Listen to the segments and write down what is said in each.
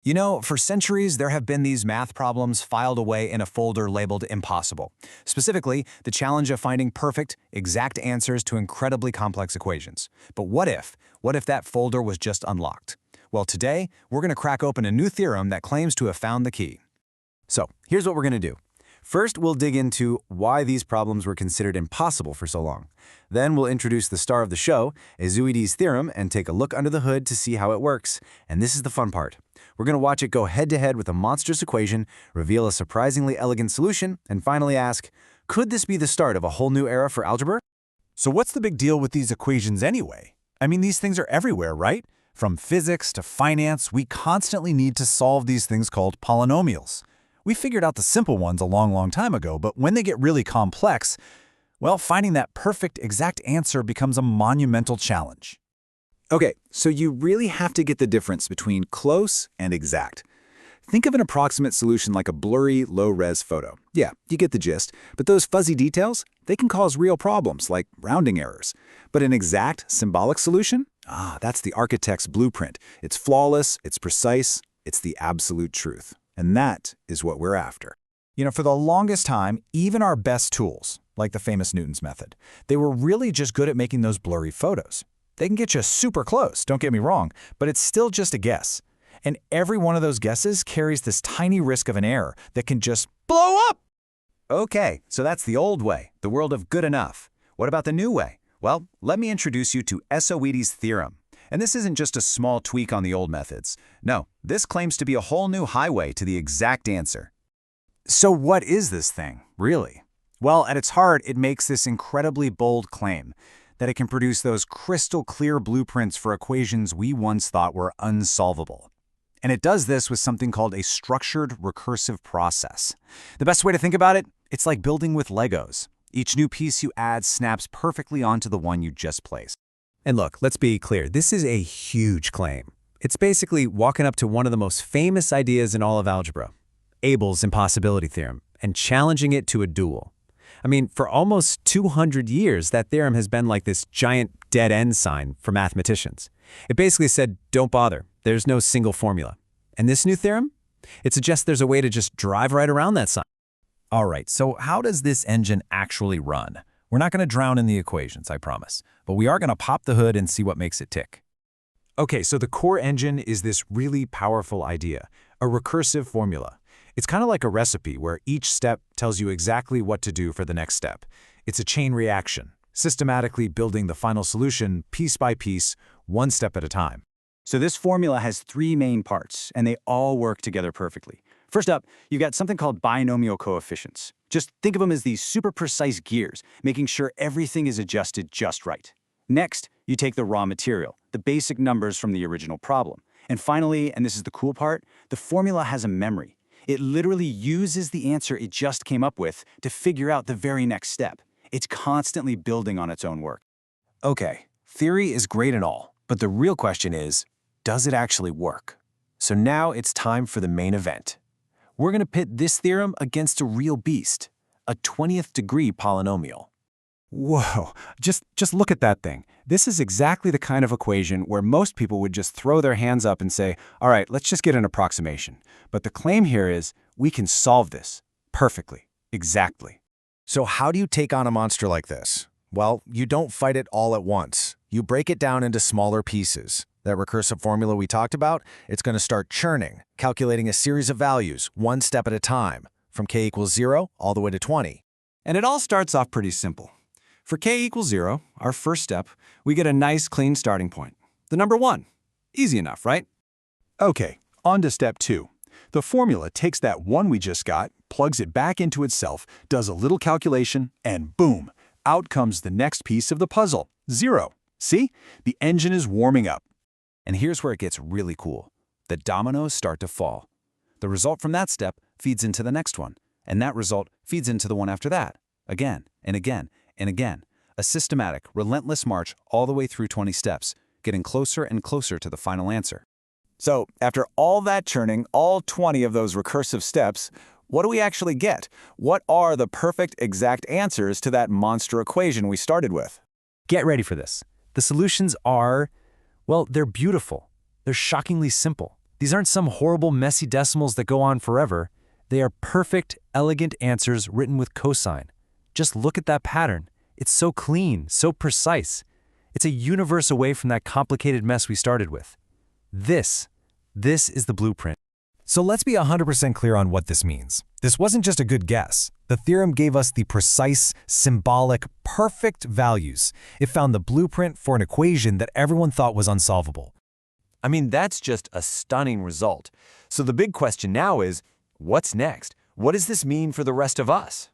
You know, for centuries, there have been these math problems filed away in a folder labeled impossible. Specifically, the challenge of finding perfect, exact answers to incredibly complex equations. But what if? What if that folder was just unlocked? Well, today, we're going to crack open a new theorem that claims to have found the key. So, here's what we're going to do. First, we'll dig into why these problems were considered impossible for so long. Then we'll introduce the star of the show, Ezouidi's theorem, and take a look under the hood to see how it works. And this is the fun part. We're going to watch it go head-to-head with a monstrous equation, reveal a surprisingly elegant solution, and finally ask, could this be the start of a whole new era for algebra? So what's the big deal with these equations anyway? I mean, these things are everywhere, right? From physics to finance, we constantly need to solve these things called polynomials. We figured out the simple ones a long time ago, but when they get really complex, well, finding that perfect exact answer becomes a monumental challenge. Okay, so you really have to get the difference between close and exact. Think of an approximate solution like a blurry, low-res photo. Yeah, you get the gist, but those fuzzy details, they can cause real problems like rounding errors. But an exact, symbolic solution? That's the architect's blueprint. It's flawless, it's precise, it's the absolute truth. And that is what we're after. You know, for the longest time, even our best tools, like the famous Newton's method, they were really just good at making those blurry photos. They can get you super close, don't get me wrong, but it's still just a guess. And every one of those guesses carries this tiny risk of an error that can just blow up. Okay, so that's the old way, the world of good enough. What about the new way? Well, let me introduce you to Ezouidi's theorem. And this isn't just a small tweak on the old methods. No, this claims to be a whole new highway to the exact answer. So what is this thing, really? Well, at its heart, it makes this incredibly bold claim that it can produce those crystal-clear blueprints for equations we once thought were unsolvable. And it does this with something called a structured recursive process. The best way to think about it, it's like building with Legos. Each new piece you add snaps perfectly onto the one you just placed. And look, let's be clear, this is a huge claim. It's basically walking up to one of the most famous ideas in all of algebra, Abel's impossibility theorem, and challenging it to a duel. I mean, for almost 200 years, that theorem has been like this giant dead-end sign for mathematicians. It basically said, don't bother, there's no single formula. And this new theorem? It suggests there's a way to just drive right around that sign. All right, so how does this engine actually run? We're not going to drown in the equations, I promise, but we are going to pop the hood and see what makes it tick. Okay, so the core engine is this really powerful idea, a recursive formula. It's kind of like a recipe where each step tells you exactly what to do for the next step. It's a chain reaction, systematically building the final solution piece by piece, one step at a time. So this formula has three main parts, and they all work together perfectly. First up, you've got something called binomial coefficients. Just think of them as these super precise gears, making sure everything is adjusted just right. Next, you take the raw material, the basic numbers from the original problem. And finally, and this is the cool part, the formula has a memory. It literally uses the answer it just came up with to figure out the very next step. It's constantly building on its own work. Okay, theory is great and all, but the real question is, does it actually work? So now it's time for the main event. We're going to pit this theorem against a real beast, a 20th-degree polynomial. Whoa, just look at that thing. This is exactly the kind of equation where most people would just throw their hands up and say, all right, let's just get an approximation. But the claim here is we can solve this perfectly, exactly. So how do you take on a monster like this? Well, you don't fight it all at once. You break it down into smaller pieces. That recursive formula we talked about, it's going to start churning, calculating a series of values, one step at a time, from k equals 0 all the way to 20. And it all starts off pretty simple. For k equals 0, our first step, we get a nice clean starting point. The number 1. Easy enough, right? Okay, on to step 2. The formula takes that 1 we just got, plugs it back into itself, does a little calculation, and boom, out comes the next piece of the puzzle, 0. See? The engine is warming up. And here's where it gets really cool. The dominoes start to fall. The result from that step feeds into the next one, and that result feeds into the one after that, again and again and again. A systematic, relentless march all the way through 20 steps, getting closer and closer to the final answer. So, after all that churning, all 20 of those recursive steps, what do we actually get? What are the perfect exact answers to that monster equation we started with? Get ready for this. The solutions are, well, they're beautiful. They're shockingly simple. These aren't some horrible, messy decimals that go on forever. They are perfect, elegant answers written with cosine. Just look at that pattern. It's so clean, so precise. It's a universe away from that complicated mess we started with. This is the blueprint. So let's be 100% clear on what this means. This wasn't just a good guess. The theorem gave us the precise, symbolic, perfect values. It found the blueprint for an equation that everyone thought was unsolvable. I mean, that's just a stunning result. So the big question now is, what's next? What does this mean for the rest of us?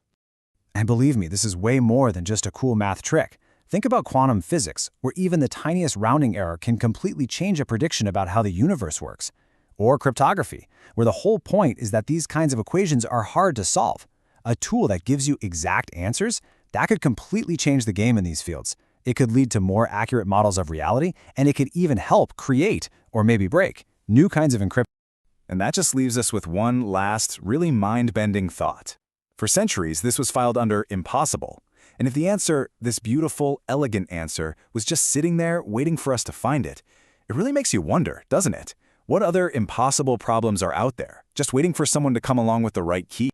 And believe me, this is way more than just a cool math trick. Think about quantum physics, where even the tiniest rounding error can completely change a prediction about how the universe works. Or cryptography, where the whole point is that these kinds of equations are hard to solve. A tool that gives you exact answers, that could completely change the game in these fields. It could lead to more accurate models of reality, and it could even help create, or maybe break, new kinds of encryption. And that just leaves us with one last, really mind-bending thought. For centuries, this was filed under impossible. And if the answer, this beautiful, elegant answer, was just sitting there waiting for us to find it, it really makes you wonder, doesn't it? What other impossible problems are out there, just waiting for someone to come along with the right key?